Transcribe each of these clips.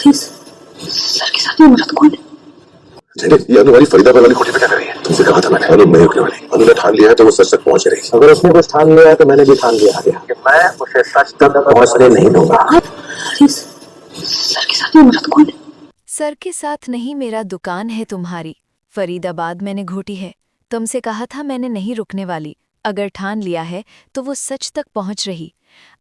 अरे सर के साथ ये मर्द कौन है? ये अनु वाली फरीदाबाद वाली कोठी पे क्या कर रही है? तुमसे कहा था मैंने, अनु नहीं रुकने वाली। अनु ने ठान लिया है तो वो सच तक पहुंच रहेगी। अगर उसने कुछ ठान लिया है तो मैंने भी ठान लिया है कि मैं उसे सच तक पहुंचने नहीं दूंगा। अरे सर के साथ ये मर्द कौन है? सर के साथ नहीं, मेरा दुकान है तुम्हारी। फरीदाबाद मैंने घोटी है। तुमसे कहा था मैंने नहीं रुकने वाली। अगर ठान लिया है तो वो सच तक पहुंच रही।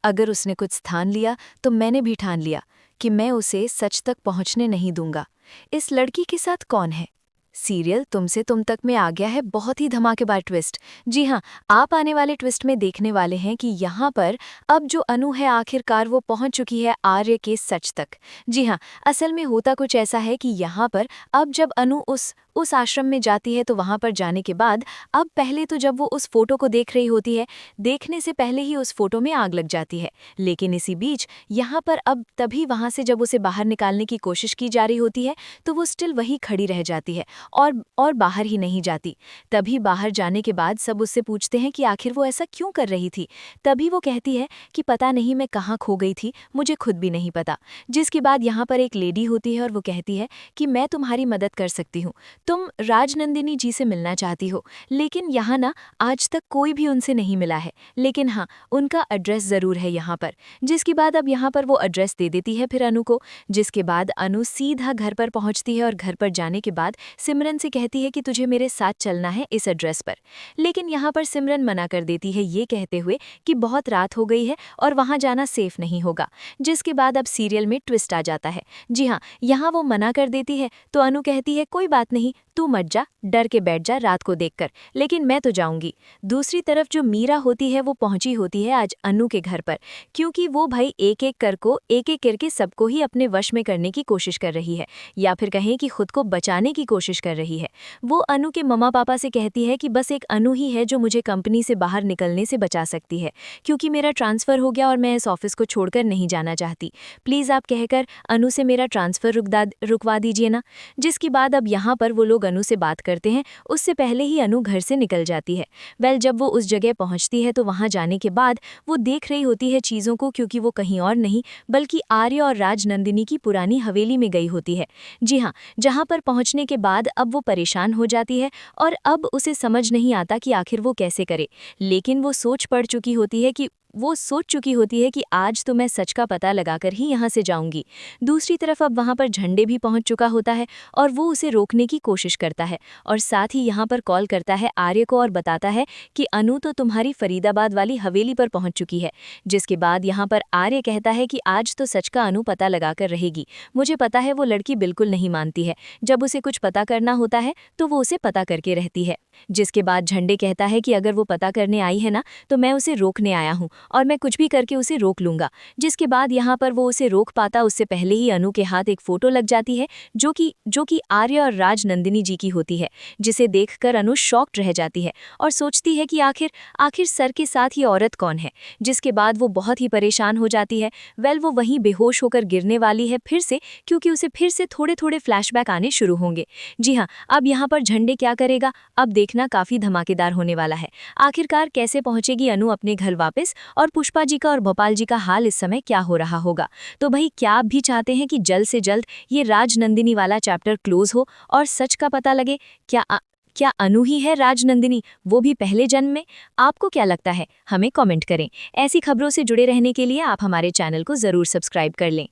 अगर उसने कुछ ठान लिया तो मैंने भी ठान लिया कि मैं उसे सच तक पहुंचने नहीं दूंगा। इस लड़की के साथ कौन है? सीरियल तुमसे तुम तक में आ गया है बहुत ही धमाकेदार ट्विस्ट। जी हाँ, आप आने वाले ट्विस्ट में देखने वाले हैं कि यहाँ पर अब जो अनु है आखिरकार वो पहुँच चुकी है आर्य के सच तक। जी हाँ, असल में होता कुछ ऐसा है कि यहाँ पर अब जब अनु उस आश्रम में जाती है तो वहाँ पर जाने के बाद अब पहले तो जब वो उस फोटो को देख रही होती है, देखने से पहले ही उस फोटो में आग लग जाती है। लेकिन इसी बीच यहाँ पर अब तभी वहाँ से जब उसे बाहर निकालने की कोशिश की जा रही होती है तो वो स्टिल वही खड़ी रह जाती है और बाहर ही नहीं जाती। तभी बाहर जाने के बाद सब उससे पूछते हैं कि आखिर वो ऐसा क्यों कर रही थी। तभी वो कहती है कि पता नहीं मैं कहाँ खो गई थी, मुझे खुद भी नहीं पता। जिसके बाद यहाँ पर एक लेडी होती है और वो कहती है कि मैं तुम्हारी मदद कर सकती हूँ, तुम राजनंदिनी जी से मिलना चाहती हो। लेकिन यहाँ ना आज तक कोई भी उनसे नहीं मिला है, लेकिन हाँ उनका एड्रेस ज़रूर है यहाँ पर। जिसके बाद अब यहाँ पर वो एड्रेस दे देती है फिर अनु को। जिसके बाद अनु सीधा घर पर पहुँचती है और घर पर जाने के बाद सिमरन से कहती है कि तुझे मेरे साथ चलना है इस एड्रेस पर। लेकिन यहाँ पर सिमरन मना कर देती है ये कहते हुए कि बहुत रात हो गई है और वहाँ जाना सेफ नहीं होगा। जिसके बाद अब सीरियल में ट्विस्ट आ जाता है। जी हाँ, यहाँ वो मना कर देती है तो अनु कहती है कोई बात नहीं, तू मत जा, डर के बैठ जा रात को देखकर, लेकिन मैं तो जाऊंगी। दूसरी तरफ जो मीरा होती है वो पहुंची होती है आज अनु के घर पर, क्योंकि वो भाई एक एक करके सबको ही अपने वश में करने की कोशिश कर रही है, या फिर कहें कि खुद को बचाने की कोशिश कर रही है। वो अनु के मम्मा पापा से कहती है कि बस एक अनु ही है जो मुझे कंपनी से बाहर निकलने से बचा सकती है, क्योंकि मेरा ट्रांसफ़र हो गया और मैं इस ऑफिस को छोड़कर नहीं जाना चाहती। प्लीज़ आप कहकर अनु से मेरा ट्रांसफ़र रुकवा दीजिए ना। जिसके बाद अब यहाँ पर वो लोग अनु से बात करते हैं, उससे पहले ही अनु घर से निकल जाती है। जब वो उस जगह पहुंचती है तो वहां जाने के बाद वो देख रही होती है चीज़ों को, क्योंकि वो कहीं और नहीं बल्कि आर्य और राजनंदिनी की पुरानी हवेली में गई होती है। जी हाँ, जहां पर पहुंचने के बाद अब वो परेशान हो जाती है और अब उसे समझ नहीं आता कि आखिर वो कैसे करे। लेकिन वो सोच चुकी होती है कि आज तो मैं सच का पता लगाकर ही यहाँ से जाऊंगी। दूसरी तरफ अब वहाँ पर झंडे भी पहुँच चुका होता है और वो उसे रोकने की कोशिश करता है और साथ ही यहाँ पर कॉल करता है आर्य को और बताता है कि अनु तो तुम्हारी फरीदाबाद वाली हवेली पर पहुँच चुकी है। जिसके बाद यहाँ पर आर्य कहता है कि आज तो सच का अनु पता लगाकर रहेगी। मुझे पता है वो लड़की बिल्कुल नहीं मानती है, जब उसे कुछ पता करना होता है तो वो उसे पता करके रहती है। जिसके बाद झंडे कहता है कि अगर वो पता करने आई है ना तो मैं उसे रोकने आया हूँ और मैं कुछ भी करके उसे रोक लूंगा। जिसके बाद यहाँ पर वो उसे रोक पाता उससे पहले ही अनु के हाथ एक फोटो लग जाती है जो कि आर्य और राजनंदिनी जी की होती है, जिसे देखकर अनु शॉक्ड रह जाती है और सोचती है कि आखिर सर के साथ ये औरत कौन है। जिसके बाद वो बहुत ही परेशान हो जाती है। वो वहीं बेहोश होकर गिरने वाली है फिर से, क्योंकि उसे फिर से थोड़े थोड़े फ्लैशबैक आने शुरू होंगे। जी हाँ, अब यहाँ पर झंडे क्या करेगा अब देखना काफी धमाकेदार होने वाला है। आखिरकार कैसे पहुंचेगी अनु अपने घर वापस और पुष्पा जी का और भोपाल जी का हाल इस समय क्या हो रहा होगा। तो भाई क्या आप भी चाहते हैं कि जल्द से जल्द ये राजनंदिनी वाला चैप्टर क्लोज हो और सच का पता लगे क्या अनु ही है राजनंदिनी, वो भी पहले जन्म में? आपको क्या लगता है, हमें कमेंट करें। ऐसी खबरों से जुड़े रहने के लिए आप हमारे चैनल को जरूर सब्सक्राइब कर लें।